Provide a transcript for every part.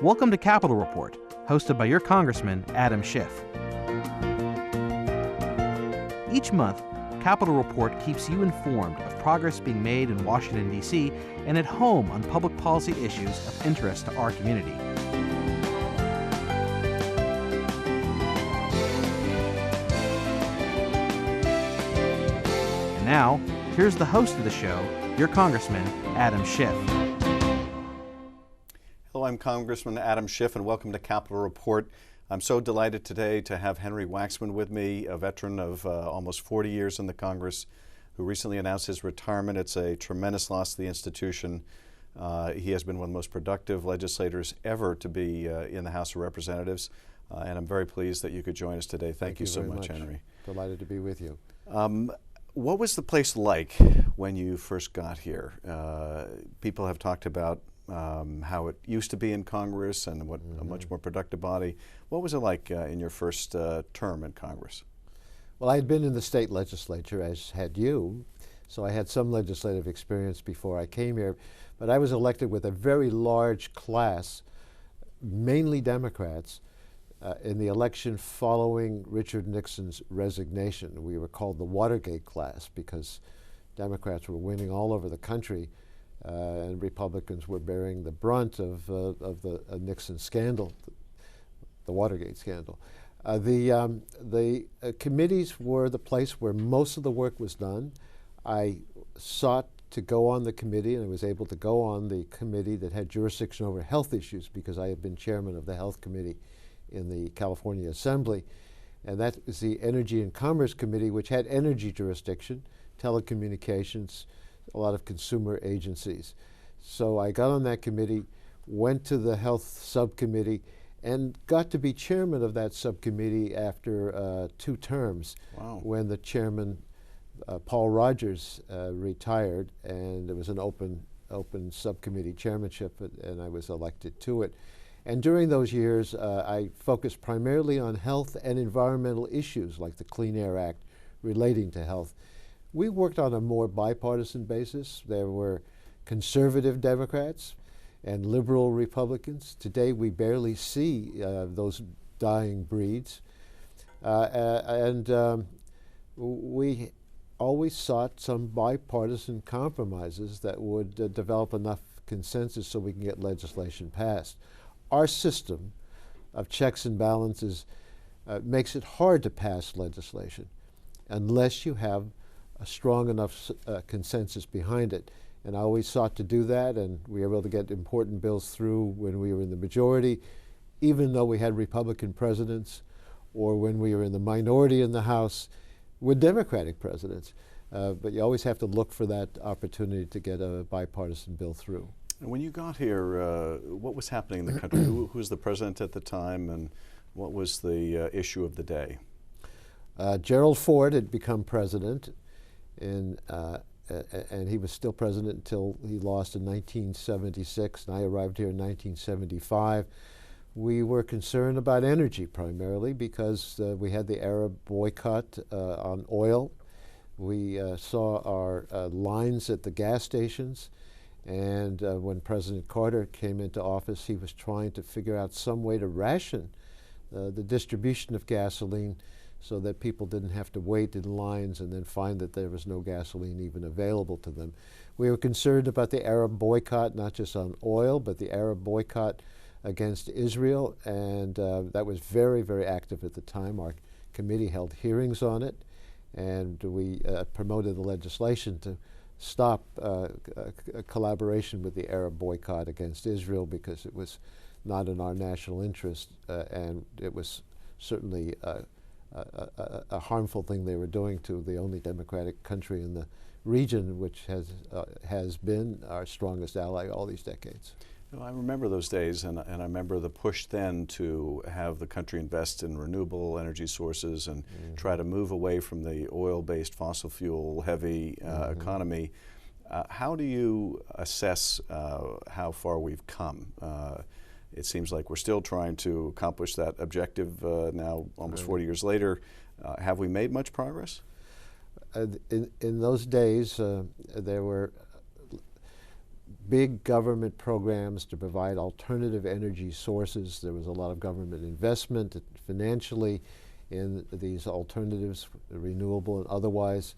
Welcome to Capitol Report, hosted by your Congressman, Adam Schiff. Each month, Capitol Report keeps you informed of progress being made in Washington, D.C. and at home on public policy issues of interest to our community. And now, here's the host of the show, your Congressman, Adam Schiff. Hello, I'm Congressman Adam Schiff, and welcome to Capitol Report. I'm so delighted today to have Henry Waxman with me, a veteran of almost 40 years in the Congress, who recently announced his retirement. It's a tremendous loss to the institution. He has been one of the most productive legislators ever to be in the House of Representatives, and I'm very pleased that you could join us today. Thank you so much, Henry. Delighted to be with you. What was the place like when you first got here? People have talked about how it used to be in Congress and what a much more productive body. What was it like in your first term in Congress? Well, I had been in the state legislature, as had you, so I had some legislative experience before I came here, but I was elected with a very large class, mainly Democrats, in the election following Richard Nixon's resignation. We were called the Watergate class because Democrats were winning all over the country, and Republicans were bearing the brunt of the Nixon scandal, the Watergate scandal. The committees were the place where most of the work was done. I sought to go on the committee, and I was able to go on the committee that had jurisdiction over health issues because I had been chairman of the Health Committee in the California Assembly. And that is the Energy and Commerce Committee, which had energy jurisdiction, telecommunications, a lot of consumer agencies. So I got on that committee, went to the health subcommittee, and got to be chairman of that subcommittee after 2 terms. Wow. When the chairman, Paul Rogers, retired, and there was an open subcommittee chairmanship, and I was elected to it. And during those years, I focused primarily on health and environmental issues like the Clean Air Act relating to health. We worked on a more bipartisan basis. There were conservative Democrats and liberal Republicans. Today, we barely see those dying breeds. We always sought some bipartisan compromises that would develop enough consensus so we can get legislation passed. Our system of checks and balances makes it hard to pass legislation unless you have a strong enough consensus behind it. And I always sought to do that, and we were able to get important bills through when we were in the majority, even though we had Republican presidents, or when we were in the minority in the House with Democratic presidents. But you always have to look for that opportunity to get a bipartisan bill through. And when you got here, what was happening in the country? Who was the president at the time, and what was the issue of the day? Gerald Ford had become president, and he was still president until he lost in 1976, and I arrived here in 1975. We were concerned about energy primarily because we had the Arab boycott on oil. We saw our lines at the gas stations, and when President Carter came into office, he was trying to figure out some way to ration the distribution of gasoline so that people didn't have to wait in lines and then find that there was no gasoline even available to them. We were concerned about the Arab boycott, not just on oil, but the Arab boycott against Israel, and that was very, very active at the time. Our committee held hearings on it, and we promoted the legislation to stop collaboration with the Arab boycott against Israel because it was not in our national interest, and it was certainly a harmful thing they were doing to the only democratic country in the region, which has been our strongest ally all these decades. Well, I remember those days, and I remember the push then to have the country invest in renewable energy sources and try to move away from the oil-based, fossil fuel-heavy economy. How do you assess how far we've come? It seems like we're still trying to accomplish that objective now, almost 40 years later. Have we made much progress? In those days, there were big government programs to provide alternative energy sources. There was a lot of government investment financially in these alternatives, renewable and otherwise.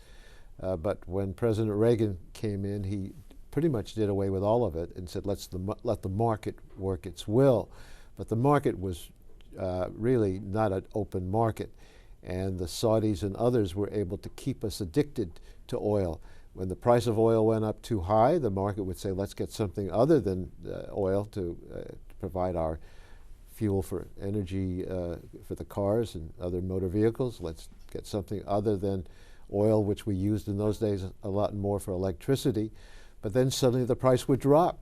But when President Reagan came in, he pretty much did away with all of it and said, let the market work its will. But the market was really not an open market. And the Saudis and others were able to keep us addicted to oil. When the price of oil went up too high, the market would say, let's get something other than oil to provide our fuel for energy for the cars and other motor vehicles. Let's get something other than oil, which we used in those days a lot more for electricity. But then suddenly the price would drop,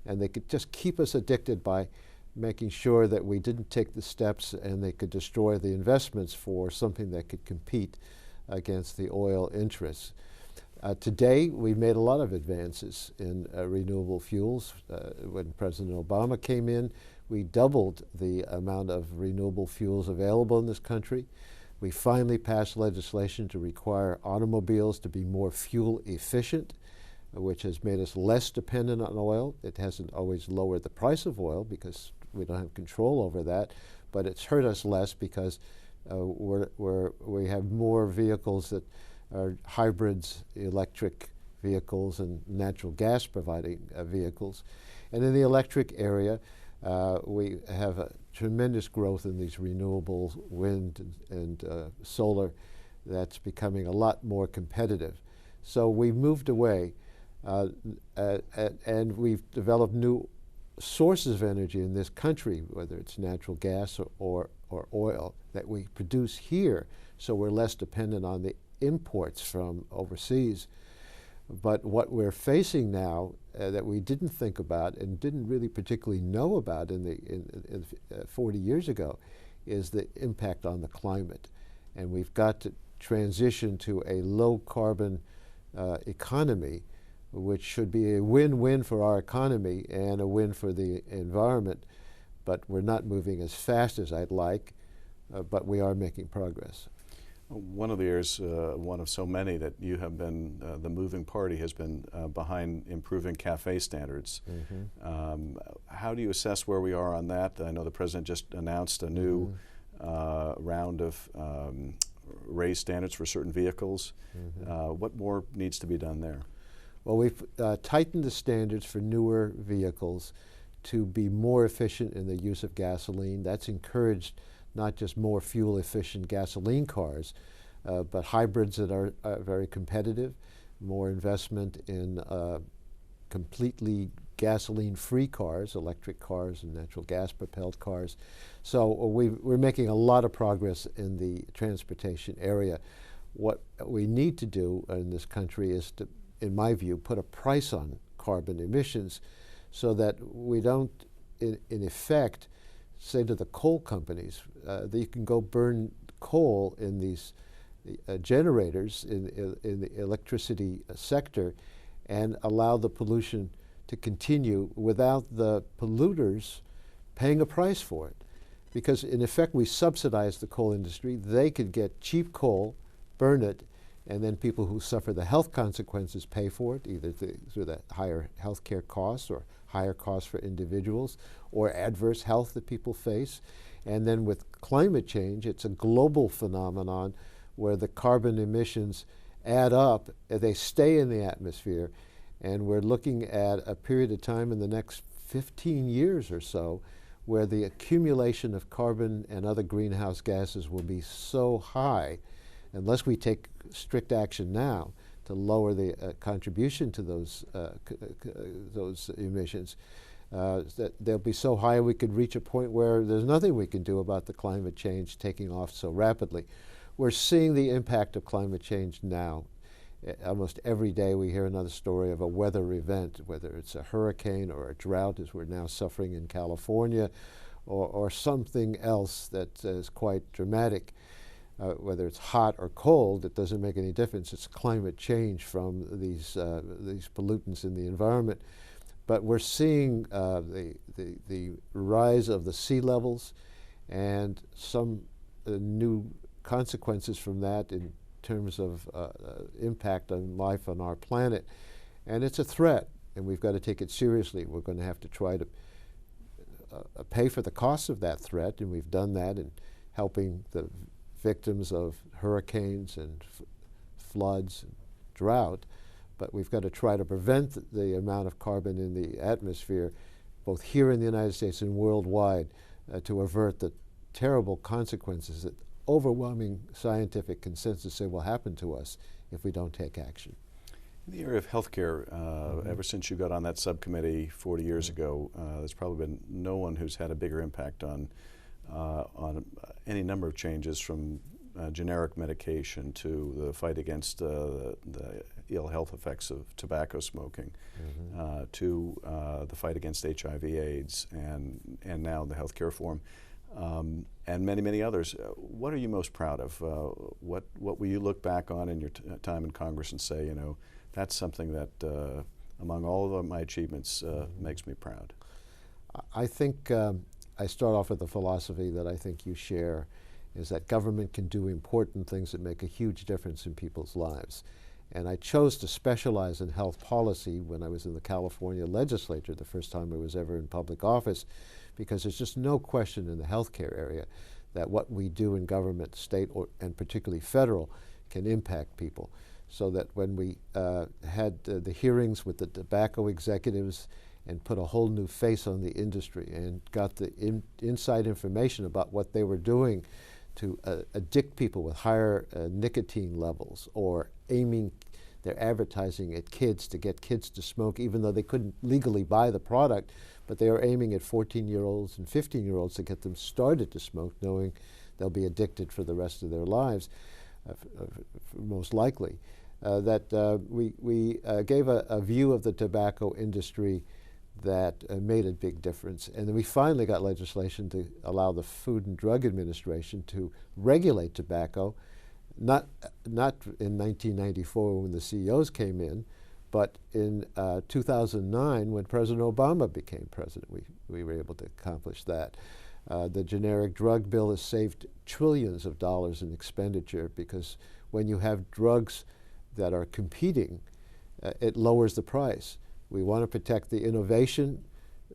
and they could just keep us addicted by making sure that we didn't take the steps, and they could destroy the investments for something that could compete against the oil interests. Today, we've made a lot of advances in renewable fuels. When President Obama came in, we doubled the amount of renewable fuels available in this country. We finally passed legislation to require automobiles to be more fuel efficient, which has made us less dependent on oil. It hasn't always lowered the price of oil because we don't have control over that, but it's hurt us less because we have more vehicles that are hybrids, electric vehicles, and natural gas providing vehicles. And in the electric area, we have a tremendous growth in these renewable wind and solar that's becoming a lot more competitive. So we've moved away and we've developed new sources of energy in this country, whether it's natural gas or oil, that we produce here, so we're less dependent on the imports from overseas. But what we're facing now that we didn't think about and didn't really particularly know about in 40 years ago is the impact on the climate. And we've got to transition to a low-carbon economy, which should be a win-win for our economy and a win for the environment. But we're not moving as fast as I'd like, but we are making progress. One of the areas, one of so many that you have been, the moving party has been behind improving CAFE standards. Mm-hmm. How do you assess where we are on that? I know the President just announced a new round of raised standards for certain vehicles. Mm-hmm. What more needs to be done there? Well, we've tightened the standards for newer vehicles to be more efficient in the use of gasoline. That's encouraged not just more fuel-efficient gasoline cars, but hybrids that are very competitive, more investment in completely gasoline-free cars, electric cars and natural gas-propelled cars. So we're making a lot of progress in the transportation area. What we need to do in this country is to, in my view, put a price on carbon emissions so that we don't, in effect, say to the coal companies that you can go burn coal in these generators in the electricity sector and allow the pollution to continue without the polluters paying a price for it. Because in effect we subsidize the coal industry. They could get cheap coal, burn it, and then people who suffer the health consequences pay for it, either through the higher health care costs or higher costs for individuals or adverse health that people face. And then with climate change, it's a global phenomenon where the carbon emissions add up, they stay in the atmosphere, and we're looking at a period of time in the next 15 years or so where the accumulation of carbon and other greenhouse gases will be so high, unless we take strict action now to lower the contribution to those emissions, that they'll be so high we could reach a point where there's nothing we can do about the climate change taking off so rapidly. We're seeing the impact of climate change now. Almost every day we hear another story of a weather event, whether it's a hurricane or a drought, as we're now suffering in California, or something else that is quite dramatic. Whether it's hot or cold, it doesn't make any difference. It's climate change from these pollutants in the environment. But we're seeing the rise of the sea levels and some new consequences from that in terms of impact on life on our planet. And it's a threat. and we've got to take it seriously. We're going to have to try to pay for the cost of that threat, and we've done that in helping the victims of hurricanes and floods and drought. But we've got to try to prevent the amount of carbon in the atmosphere, both here in the United States and worldwide, to avert the terrible consequences that overwhelming scientific consensus say will happen to us if we don't take action. In the area of healthcare, ever since you got on that subcommittee 40 years ago, there's probably been no one who's had a bigger impact on any number of changes, from generic medication to the fight against the ill health effects of tobacco smoking, to the fight against HIV/AIDS, and now the healthcare reform, and many, many others. What are you most proud of? What will you look back on in your time in Congress and say, you know, that's something that, among all of my achievements, makes me proud? I think I start off with a philosophy that I think you share, is that government can do important things that make a huge difference in people's lives. And I chose to specialize in health policy when I was in the California legislature, the first time I was ever in public office, because there's just no question in the healthcare area that what we do in government, state and particularly federal, can impact people. So that when we had the hearings with the tobacco executives and put a whole new face on the industry and got the inside information about what they were doing to addict people with higher nicotine levels, or aiming their advertising at kids to get kids to smoke, even though they couldn't legally buy the product, but they are aiming at 14-year-olds and 15-year-olds to get them started to smoke, knowing they'll be addicted for the rest of their lives, most likely. We gave a view of the tobacco industry that made a big difference. And then we finally got legislation to allow the Food and Drug Administration to regulate tobacco, not in 1994 when the CEOs came in, but in 2009 when President Obama became president. We were able to accomplish that. The generic drug bill has saved trillions of dollars in expenditure, because when you have drugs that are competing, it lowers the price. We want to protect the innovation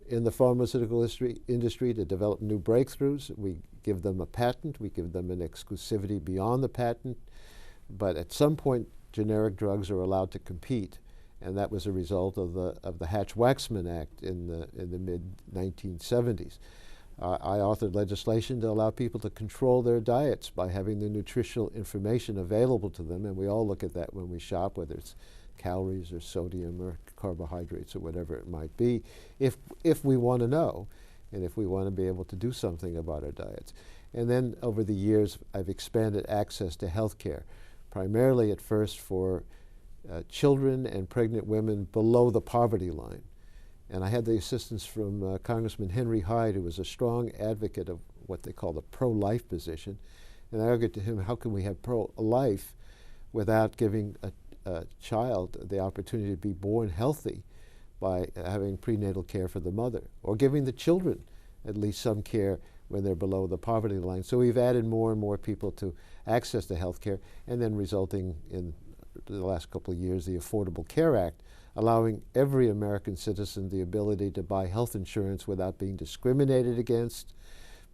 in the pharmaceutical industry to develop new breakthroughs. We give them a patent. We give them an exclusivity beyond the patent. But at some point, generic drugs are allowed to compete, and that was a result of the Hatch-Waxman Act in the mid-1970s. I authored legislation to allow people to control their diets by having the nutritional information available to them, and we all look at that when we shop, whether it's calories or sodium or carbohydrates or whatever it might be, if we want to know, and if we want to be able to do something about our diets. And then over the years, I've expanded access to health care, primarily at first for children and pregnant women below the poverty line. And I had the assistance from Congressman Henry Hyde, who was a strong advocate of what they call the pro-life position. And I argued to him, how can we have pro-life without giving a child the opportunity to be born healthy by having prenatal care for the mother, or giving the children at least some care when they're below the poverty line. So we've added more and more people to access to health care, and then resulting in the last couple of years, the Affordable Care Act, allowing every American citizen the ability to buy health insurance without being discriminated against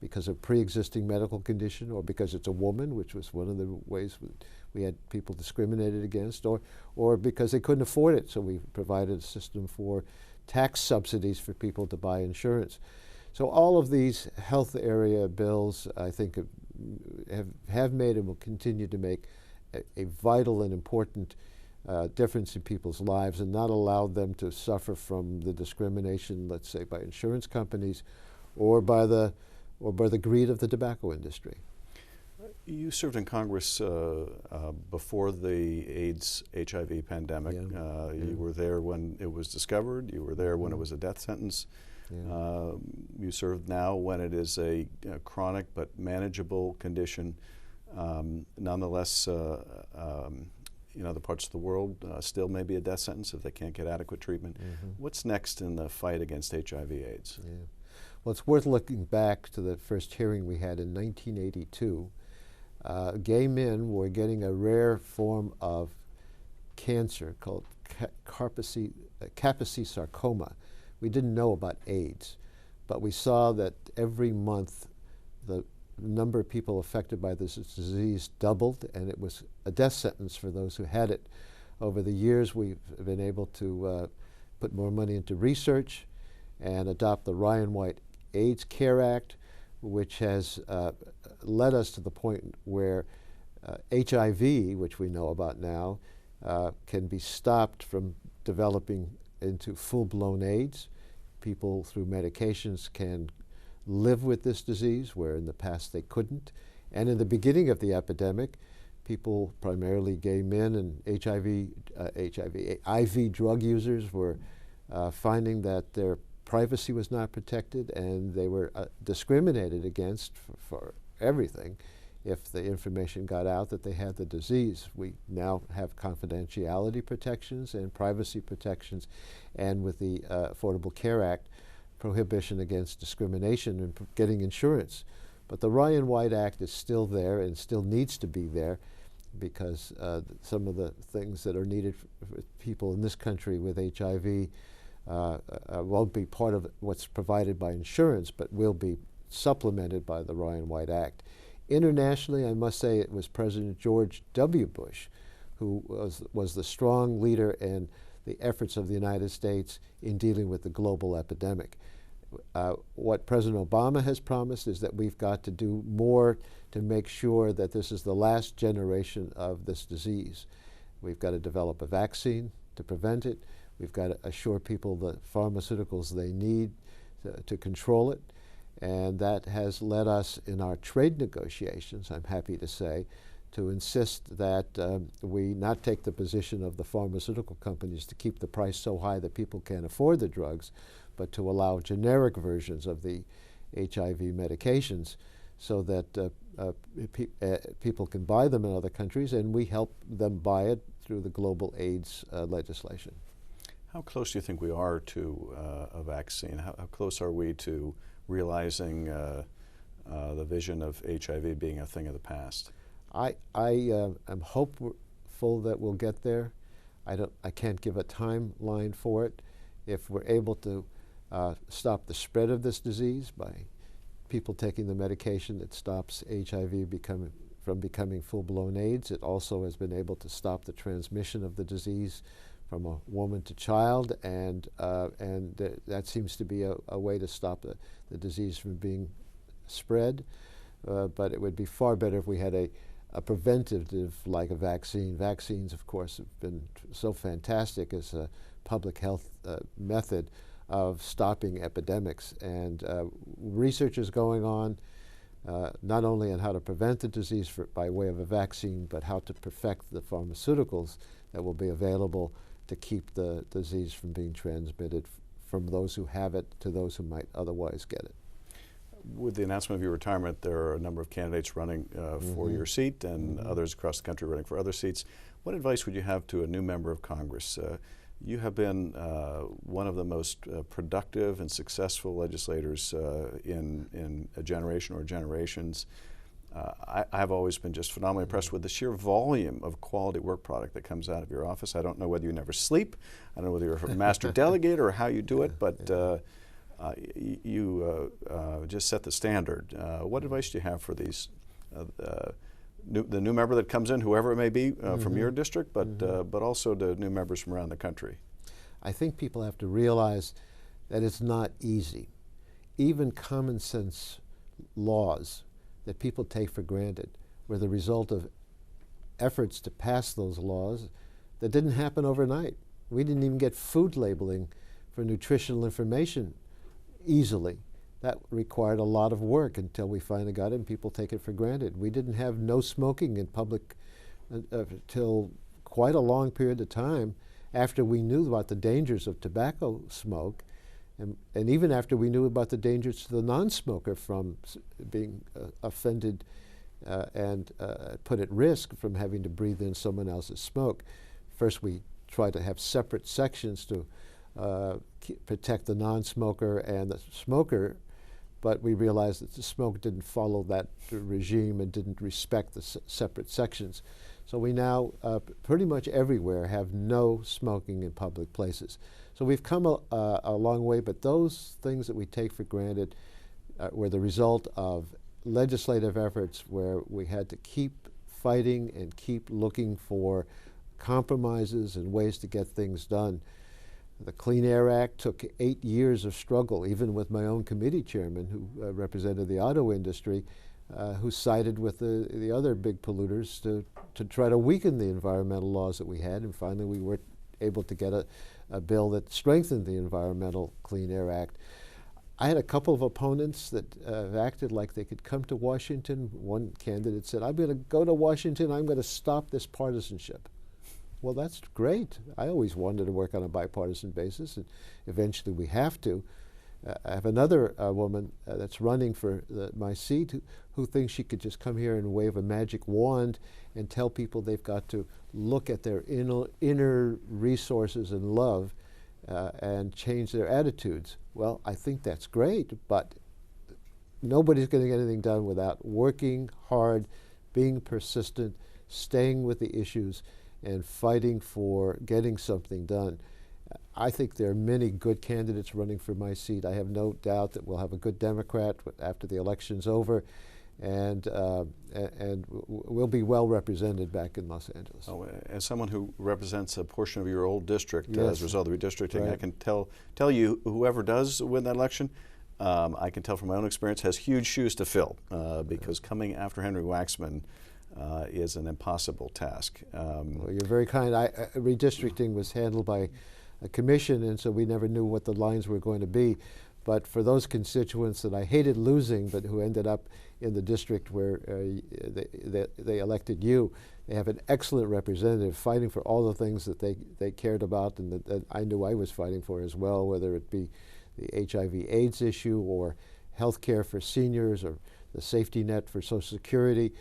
because of pre-existing medical condition, or because it's a woman, which was one of the ways we had people discriminated against, or because they couldn't afford it. So we provided a system for tax subsidies for people to buy insurance. So all of these health area bills, I think, have made and will continue to make a vital and important difference in people's lives, and not allow them to suffer from the discrimination, let's say, by insurance companies or by the greed of the tobacco industry. You served in Congress before the AIDS/HIV pandemic. Yeah. You were there when it was discovered. You were there when it was a death sentence. Yeah. You serve now when it is a chronic but manageable condition. Nonetheless, in other parts of the world, still may be a death sentence if they can't get adequate treatment. What's next in the fight against HIV/AIDS? Yeah. Well, it's worth looking back to the first hearing we had in 1982. Gay men were getting a rare form of cancer called Kaposi sarcoma. We didn't know about AIDS, but we saw that every month the number of people affected by this disease doubled, and it was a death sentence for those who had it. Over the years, we've been able to put more money into research and adopt the Ryan White AIDS Care Act, which has led us to the point where HIV, which we know about now, can be stopped from developing into full-blown AIDS. People through medications can live with this disease, where in the past they couldn't. And in the beginning of the epidemic, people, primarily gay men and IV drug users, were finding that their privacy was not protected, and they were discriminated against for everything if the information got out that they had the disease. We now have confidentiality protections and privacy protections, and with the Affordable Care Act, prohibition against discrimination and getting insurance. But the Ryan White Act is still there and still needs to be there, because some of the things that are needed for people in this country with HIV won't be part of what's provided by insurance, but will be supplemented by the Ryan White Act. Internationally, I must say it was President George W. Bush who was the strong leader in the efforts of the United States in dealing with the global epidemic. What President Obama has promised is that we've got to do more to make sure that this is the last generation of this disease. We've got to develop a vaccine to prevent it. We've got to assure people the pharmaceuticals they need to control it. And that has led us in our trade negotiations, I'm happy to say, to insist that we not take the position of the pharmaceutical companies to keep the price so high that people can't afford the drugs, but to allow generic versions of the HIV medications so that people can buy them in other countries, and we help them buy it through the global AIDS legislation. How close do you think we are to a vaccine? How close are we to realizing the vision of HIV being a thing of the past? I am hopeful that we'll get there. I can't give a timeline for it. If we're able to stop the spread of this disease by people taking the medication that stops HIV from becoming full-blown AIDS, it also has been able to stop the transmission of the disease from a woman to child, and that seems to be a way to stop the disease from being spread. But it would be far better if we had a preventative, like a vaccine. Vaccines, of course, have been so fantastic as a public health method of stopping epidemics. And research is going on not only on how to prevent the disease by way of a vaccine, but how to perfect the pharmaceuticals that will be available to keep the disease from being transmitted from those who have it to those who might otherwise get it. With the announcement of your retirement, there are a number of candidates running for your seat, and others across the country running for other seats. What advice would you have to a new member of Congress? You have been one of the most productive and successful legislators in a generation or generations. I've always been just phenomenally impressed with the sheer volume of quality work product that comes out of your office. I don't know whether you never sleep. I don't know whether you're a master delegator or how you do it, but you just set the standard. What advice do you have for these the new member that comes in, whoever it may be, from your district, but also to new members from around the country? I think people have to realize that it's not easy. Even common sense laws that people take for granted were the result of efforts to pass those laws that didn't happen overnight. We didn't even get food labeling for nutritional information easily. That required a lot of work until we finally got it, and people take it for granted. We didn't have no smoking in public until quite a long period of time after we knew about the dangers of tobacco smoke, and even after we knew about the dangers to the non-smoker from being offended and put at risk from having to breathe in someone else's smoke. First, we tried to have separate sections to protect the non-smoker and the smoker, but we realized that the smoke didn't follow that regime and didn't respect the separate sections. So we now pretty much everywhere have no smoking in public places. So we've come a long way, but those things that we take for granted were the result of legislative efforts where we had to keep fighting and keep looking for compromises and ways to get things done. The Clean Air Act took 8 years of struggle, even with my own committee chairman who represented the auto industry, who sided with the other big polluters to try to weaken the environmental laws that we had, and finally we were able to get a bill that strengthened the Environmental Clean Air Act. I had a couple of opponents that acted like they could come to Washington. One candidate said, "I'm going to go to Washington, I'm going to stop this partisanship." Well, that's great. I always wanted to work on a bipartisan basis, and eventually we have to. I have another woman that's running for my seat who thinks she could just come here and wave a magic wand and tell people they've got to look at their inner resources and love and change their attitudes. Well, I think that's great, but nobody's going to get anything done without working hard, being persistent, staying with the issues, and fighting for getting something done. I think there are many good candidates running for my seat. I have no doubt that we'll have a good Democrat after the election's over, and we'll be well represented back in Los Angeles. Oh, as someone who represents a portion of your old district, yes, as a result of redistricting, right, I can tell you whoever does win that election, I can tell from my own experience, has huge shoes to fill, because coming after Henry Waxman is an impossible task. Well, you're very kind. Redistricting was handled by a commission, and so we never knew what the lines were going to be. But for those constituents that I hated losing, but who ended up in the district where they elected you, they have an excellent representative fighting for all the things that they cared about and that I knew I was fighting for as well, whether it be the HIV/AIDS issue or health care for seniors or the safety net for Social Security.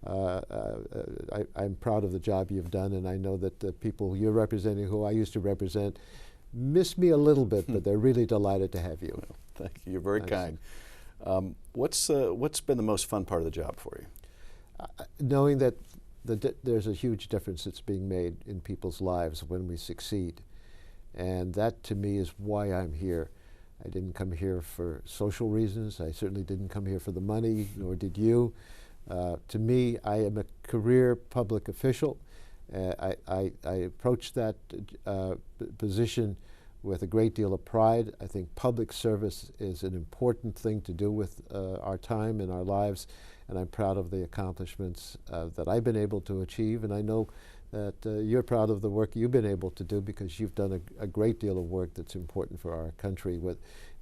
I'm proud of the job you've done, and I know that the people you're representing, who I used to represent, miss me a little bit, but they're really delighted to have you. Well, thank you. You're very kind. What's been the most fun part of the job for you? Knowing that there's a huge difference that's being made in people's lives when we succeed. And that, to me, is why I'm here. I didn't come here for social reasons. I certainly didn't come here for the money, nor did you. To me, I am a career public official. I approach that position with a great deal of pride. I think public service is an important thing to do with our time and our lives, and I'm proud of the accomplishments that I've been able to achieve, and I know that you're proud of the work you've been able to do, because you've done a great deal of work that's important for our country,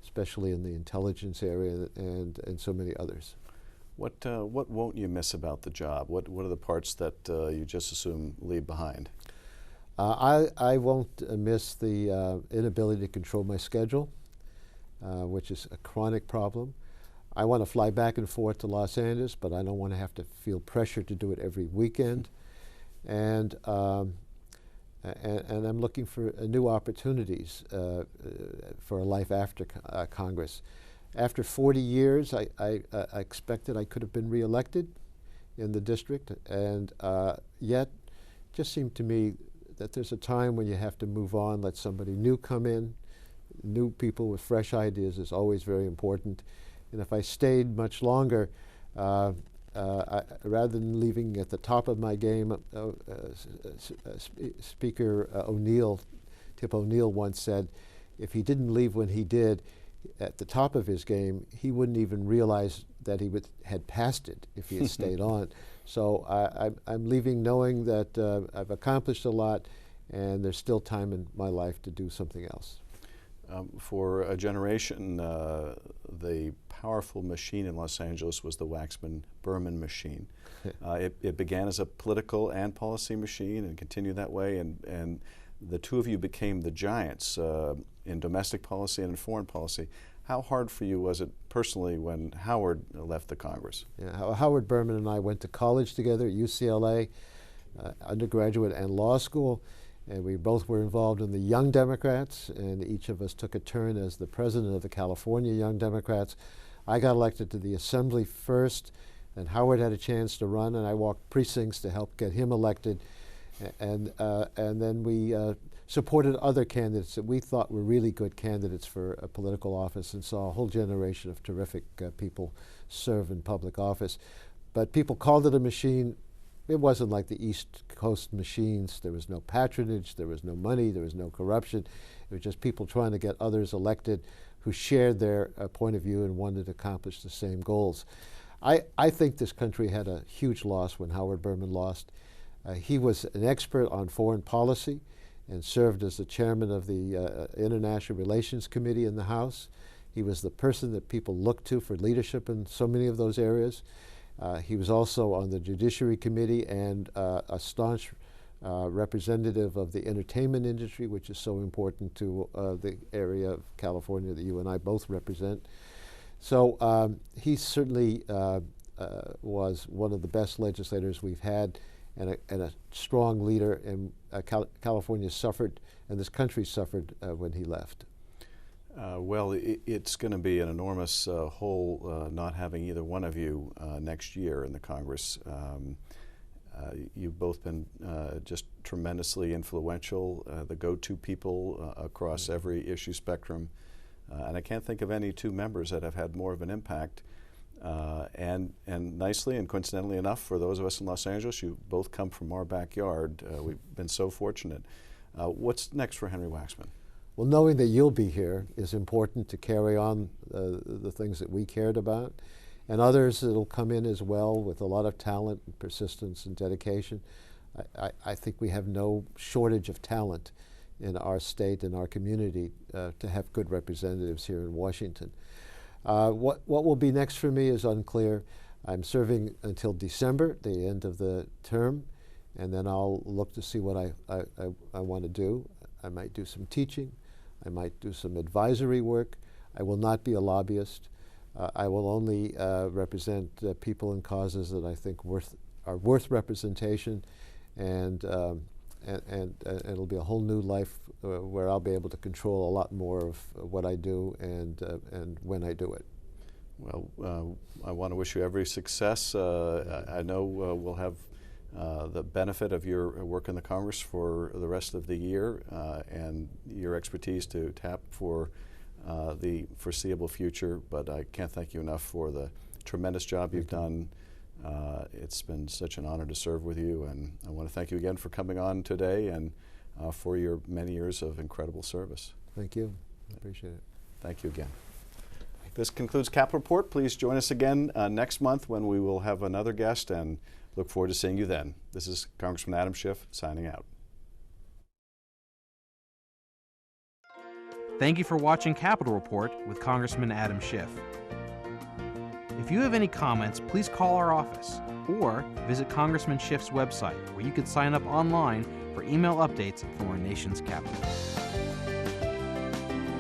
especially in the intelligence area and so many others. What won't you miss about the job? What are the parts that you just assume leave behind? I won't miss the inability to control my schedule, which is a chronic problem. I want to fly back and forth to Los Angeles, but I don't want to have to feel pressure to do it every weekend. And I'm looking for new opportunities for a life after Congress. After 40 years, I expected I could have been reelected in the district, and yet it just seemed to me that there's a time when you have to move on, let somebody new come in. New people with fresh ideas is always very important. And if I stayed much longer, rather than leaving at the top of my game, Speaker Tip O'Neill once said, if he didn't leave when he did, at the top of his game, he wouldn't even realize that he had passed it if he had stayed on. So I'm leaving knowing that I've accomplished a lot, and there's still time in my life to do something else. For a generation, the powerful machine in Los Angeles was the Waxman-Berman machine. It began as a political and policy machine and continued that way, and the two of you became the giants in domestic policy and in foreign policy. How hard for you was it personally when Howard left the Congress? Yeah, Howard Berman and I went to college together at UCLA, undergraduate and law school, and we both were involved in the Young Democrats, and each of us took a turn as the president of the California Young Democrats. I got elected to the Assembly first. and Howard had a chance to run, and I walked precincts to help get him elected, and then we supported other candidates that we thought were really good candidates for a political office, and saw a whole generation of terrific people serve in public office. But people called it a machine. It wasn't like the East Coast machines. There was no patronage, there was no money, there was no corruption. It was just people trying to get others elected who shared their point of view and wanted to accomplish the same goals. I think this country had a huge loss when Howard Berman lost. He was an expert on foreign policy and served as the chairman of the International Relations Committee in the House. He was the person that people looked to for leadership in so many of those areas. He was also on the Judiciary Committee and a staunch representative of the entertainment industry, which is so important to the area of California that you and I both represent. So he certainly was one of the best legislators we've had, and a strong leader, and California suffered, and this country suffered when he left. Well, it's going to be an enormous hole not having either one of you next year in the Congress. You've both been just tremendously influential, the go-to people across every issue spectrum. And I can't think of any two members that have had more of an impact. And nicely and coincidentally enough, for those of us in Los Angeles, you both come from our backyard. We've been so fortunate. What's next for Henry Waxman? Well, knowing that you'll be here is important to carry on the things that we cared about, and others that will come in as well with a lot of talent and persistence and dedication. I think we have no shortage of talent in our state and our community to have good representatives here in Washington. What will be next for me is unclear. I'm serving until December, the end of the term, and then I'll look to see what I want to do. I might do some teaching. I might do some advisory work. I will not be a lobbyist. I will only represent people and causes that I think are worth representation, and it'll be a whole new life where I'll be able to control a lot more of what I do and when I do it. Well, I want to wish you every success. I know we'll have the benefit of your work in the Congress for the rest of the year and your expertise to tap for the foreseeable future, but I can't thank you enough for the tremendous job you've done. It's been such an honor to serve with you, and I want to thank you again for coming on today and for your many years of incredible service. Thank you. I appreciate it. Thank you again. This concludes Capitol Report. Please join us again next month when we will have another guest, and look forward to seeing you then. This is Congressman Adam Schiff signing out. Thank you for watching Capitol Report with Congressman Adam Schiff. If you have any comments, please call our office or visit Congressman Schiff's website, where you can sign up online for email updates from our nation's capital.